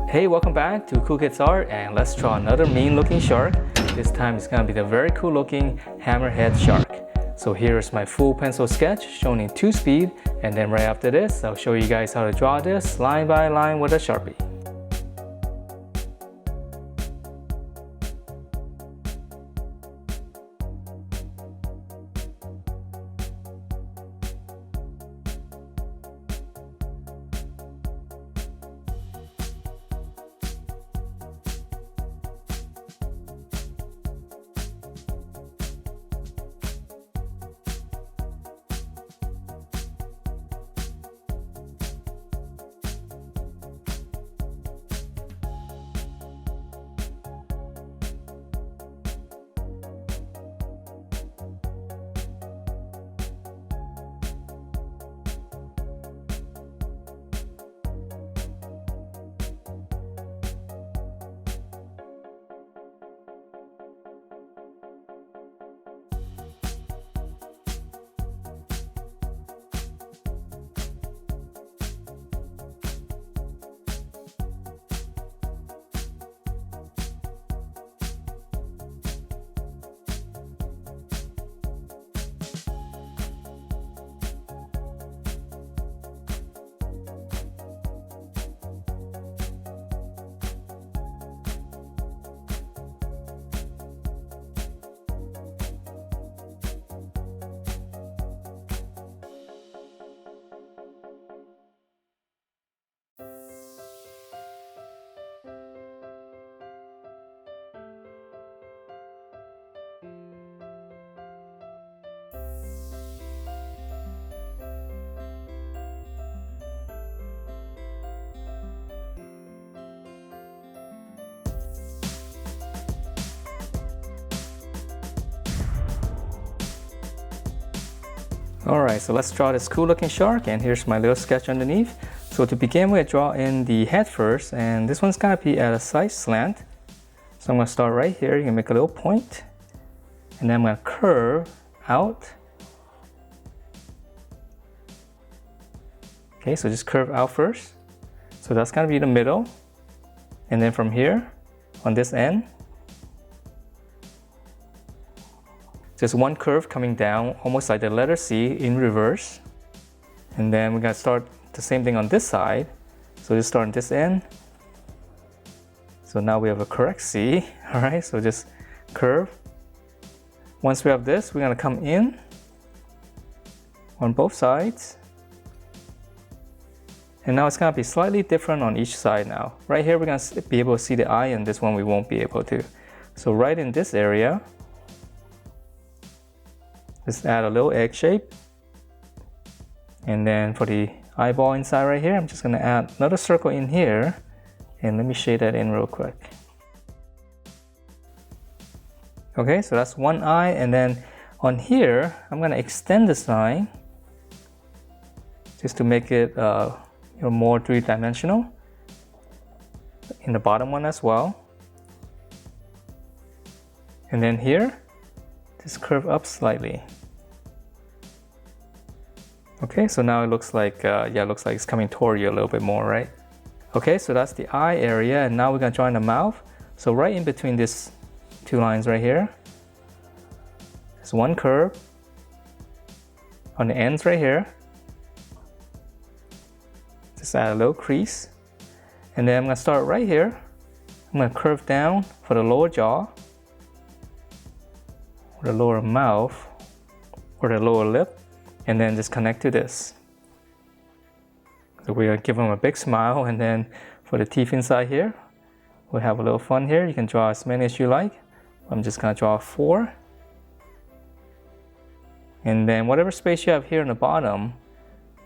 Hey, welcome back to Cool Kids Art, and let's draw another mean looking shark. This time it's gonna be the very cool looking hammerhead shark. So here's my full pencil sketch shown in 2 speed, and then right after this I'll show you guys how to draw this line by line with a Sharpie. Alright, so let's draw this cool looking shark, and here's my little sketch underneath. So to begin with, draw in the head first, and this one's gonna be at a side slant. So I'm gonna start right here. You can make a little point, and then I'm gonna curve out. Okay, so just curve out first. So that's gonna be the middle, and then from here on this end, just one curve coming down, almost like the letter C in reverse. And then we're gonna start the same thing on this side. So just start on this end. So now we have a correct C, all right? So just curve. Once we have this, we're gonna come in on both sides. And now it's gonna be slightly different on each side now. Right here, we're gonna be able to see the eye, and this one we won't be able to. So right in this area, just add a little egg shape. And then for the eyeball inside right here, I'm just gonna add another circle in here. And let me shade that in real quick. Okay, so that's one eye. And then on here, I'm gonna extend this line just to make it more three-dimensional. In the bottom one as well. And then here, just curve up slightly. Okay, so now it looks like, it looks like it's coming toward you a little bit more, right? Okay, so that's the eye area, and now we're gonna draw in the mouth. So right in between these 2 lines right here, there's one curve on the ends right here. Just add a little crease, and then I'm gonna start right here. I'm gonna curve down for the lower jaw, or the lower mouth, or the lower lip, and then just connect to this. So we're gonna give them a big smile, and then for the teeth inside here, we'll have a little fun here. You can draw as many as you like. I'm just gonna draw 4. And then whatever space you have here in the bottom,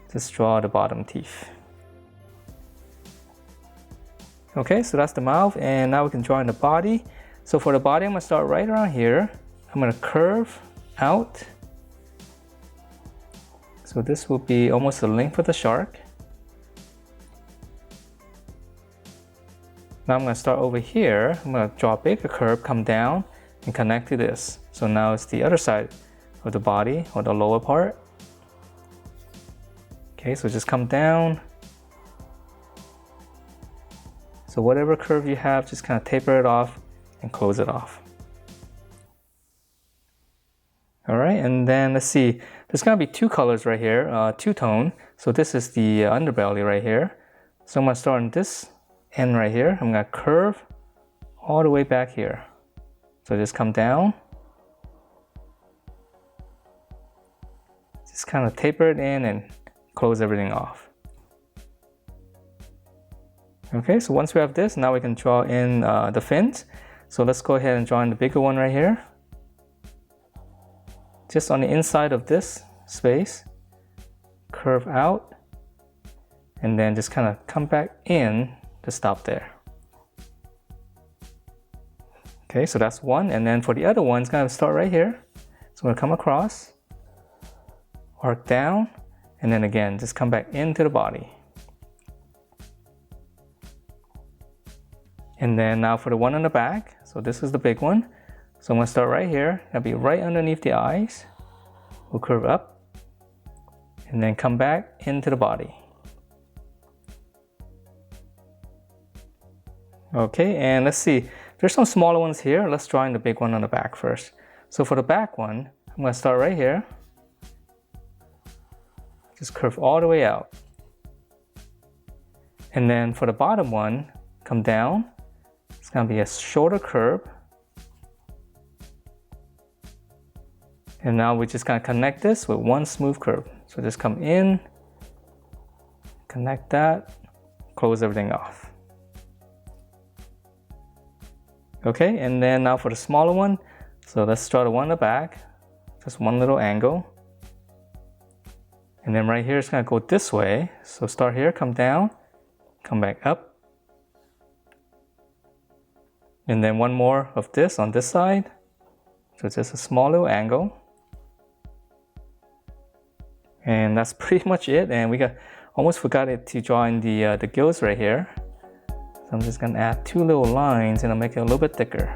just draw the bottom teeth. Okay, so that's the mouth, and now we can draw in the body. So for the body, I'm gonna start right around here. I'm gonna curve out. So this will be almost the length of the shark. Now I'm gonna start over here. I'm gonna draw a bigger curve, come down, and connect to this. So now it's the other side of the body, or the lower part. Okay, so just come down. So whatever curve you have, just kind of taper it off and close it off. All right, and then let's see, there's gonna be two colors right here, two-tone. So this is the underbelly right here. So I'm gonna start on this end right here. I'm gonna curve all the way back here. So just come down. Just kind of taper it in and close everything off. Okay, so once we have this, now we can draw in the fins. So let's go ahead and draw in the bigger one right here. Just on the inside of this space, curve out, and then just kind of come back in to stop there. Okay, so that's one, and then for the other one, it's gonna start right here. So I'm gonna come across, arc down, and then again, just come back into the body. And then now for the one on the back, so this is the big one. So I'm gonna start right here, it'll be right underneath the eyes. We'll curve up, and then come back into the body. Okay, and let's see, there's some smaller ones here. Let's draw in the big one on the back first. So for the back one, I'm gonna start right here. Just curve all the way out. And then for the bottom one, come down. It's gonna be a shorter curve. And now we're just gonna connect this with one smooth curve. So just come in, connect that, close everything off. Okay, and then now for the smaller one, so let's draw the one on the back, just one little angle. And then right here, it's gonna go this way. So start here, come down, come back up. And then one more of this on this side. So just a small little angle. And that's pretty much it. And we almost forgot to draw in the gills right here. So I'm just gonna add two little lines and I'll make it a little bit thicker.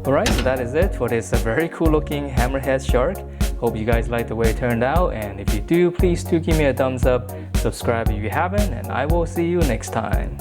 Alright, so that is it for this very cool looking hammerhead shark. Hope you guys like the way it turned out, and if you do, please do give me a thumbs up, subscribe if you haven't, and I will see you next time.